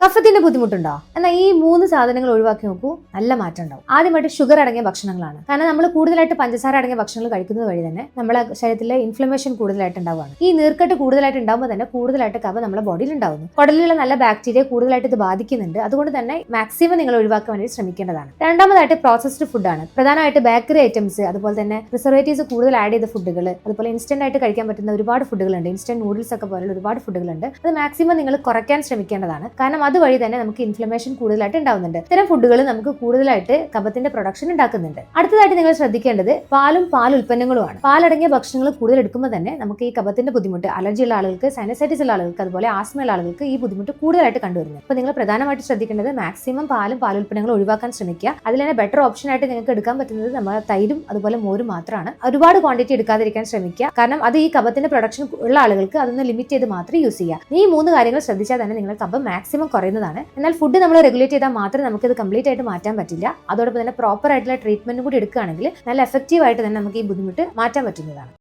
കഫത്തിന്റെ ബുദ്ധിമുട്ടുണ്ടോ? എന്നാൽ ഈ 3 സാധനങ്ങൾ ഒഴിവാക്കി നോക്കൂ, നല്ല മാറ്റം ഉണ്ടാവും. ആദ്യമായിട്ട് ഷുഗർ അടങ്ങിയ ഭക്ഷണങ്ങളാണ്. കാരണം നമ്മൾ കൂടുതലായിട്ട് പഞ്ചസാര അടങ്ങിയ ഭക്ഷണങ്ങൾ കഴിക്കുന്നത് വഴി തന്നെ നമ്മുടെ ശരീരത്തിലെ ഇൻഫ്ലമേഷൻ കൂടുതലായിട്ട് ഉണ്ടാവുകയാണ്. ഈ നീർക്കെട്ട് കൂടുതലായിട്ട് ഉണ്ടാകുമ്പോൾ തന്നെ കൂടുതലായിട്ട് കഫ നമ്മുടെ ബോഡിയിൽ ഉണ്ടാവുന്നു. കുടലിലുള്ള നല്ല ബാക്ടീരിയ കൂടുതലായിട്ട് ഇത് ബാധിക്കുന്നുണ്ട്. അതുകൊണ്ട് തന്നെ മാക്സിമം നിങ്ങൾ ഒഴിവാക്കാൻ വേണ്ടി ശ്രമിക്കേണ്ടതാണ്. രണ്ടാമതായിട്ട് പ്രോസസ്ഡ് ഫുഡാണ്. പ്രധാനമായിട്ട് ബേക്കറി ഐറ്റംസ്, അതുപോലെ തന്നെ പ്രിസർവേറ്റീവ്സ് കൂടുതൽ ആഡ് ചെയ്ത ഫുഡുകൾ, അതുപോലെ ഇൻസ്റ്റന്റ് ആയിട്ട് കഴിക്കാൻ പറ്റുന്ന ഒരുപാട് ഫുഡുകളുണ്ട്. ഇൻസ്റ്റന്റ് നൂഡിൽസ് ഒക്കെ പോലുള്ള ഒരുപാട് ഫുഡുകളുണ്ട്. അത് മാക്സിമം നിങ്ങൾ കുറയ്ക്കാൻ ശ്രമിക്കേണ്ടതാണ്. കാരണം അതുവഴി തന്നെ നമുക്ക് ഇൻഫ്ലമേഷൻ കൂടുതലായിട്ട് ഉണ്ടാവുന്നുണ്ട്. ഇത്തരം ഫുഡുകൾ നമുക്ക് കൂടുതലായിട്ട് കഫത്തിന്റെ പ്രൊഡക്ഷൻ ഉണ്ടാക്കുന്നുണ്ട്. അടുത്തതായിട്ട് നിങ്ങൾ ശ്രദ്ധിക്കേണ്ടത് പാലും പാൽ ഉൽപ്പന്നങ്ങളുമാണ്. പാലടങ്ങിയ ഭക്ഷണങ്ങൾ കൂടുതൽ എടുക്കുമ്പോൾ തന്നെ നമുക്ക് ഈ കഫത്തിന്റെ ബുദ്ധിമുട്ട്, അലർജി ഉള്ള ആളുകൾക്ക്, സൈനസൈറ്റിസ് ഉള്ള ആളുകൾക്ക്, അതുപോലെ ആസ്മയുള്ള ആളുകൾക്ക് ഈ ബുദ്ധിമുട്ട് കൂടുതലായിട്ട് കണ്ടുവരുന്നത്. അപ്പോൾ നിങ്ങൾ പ്രധാനമായിട്ട് ശ്രദ്ധിക്കേണ്ടത് മാക്സിമം പാലും പാലുൽപ്പന്നങ്ങളും ഒഴിവാക്കാൻ ശ്രമിക്കുക. അതിൽ തന്നെ ബെറ്റർ ഓപ്ഷൻ ആയിട്ട് നിങ്ങൾക്ക് എടുക്കാൻ പറ്റുന്നത് നമ്മുടെ തൈരും അതുപോലെ മോരും മാത്രമാണ്. ഒരുപാട് ക്വാണ്ടിറ്റി എടുക്കാതിരിക്കാൻ ശ്രമിക്കുക. കാരണം അത് ഈ കഫത്തിന്റെ പ്രൊഡക്ഷൻ ഉള്ള ആളുകൾക്ക് അതൊന്ന് ലിമിറ്റ് ചെയ്ത് മാത്രം യൂസ് ചെയ്യുക. ഈ 3 കാര്യങ്ങൾ ശ്രദ്ധിച്ചാൽ തന്നെ നിങ്ങൾ കഫം മാക്സിമം കുറയുന്നതാണ്. എന്നാൽ ഫുഡ് നമ്മൾ റെഗുലേറ്റ് ചെയ്താൽ മാത്രമേ നമുക്ക് ഇത് കംപ്ലീറ്റ് ആയിട്ട് മാറ്റാൻ പറ്റില്ല. അതോടൊപ്പം തന്നെ പ്രോപ്പർ ആയിട്ടുള്ള ട്രീറ്റ്മെന്റ് കൂടി എടുക്കുകയാണെങ്കിൽ നല്ല എഫക്റ്റീവ് ആയിട്ട് തന്നെ നമുക്ക് ഈ ബുദ്ധിമുട്ട് മാറ്റാൻ പറ്റുന്നതാണ്.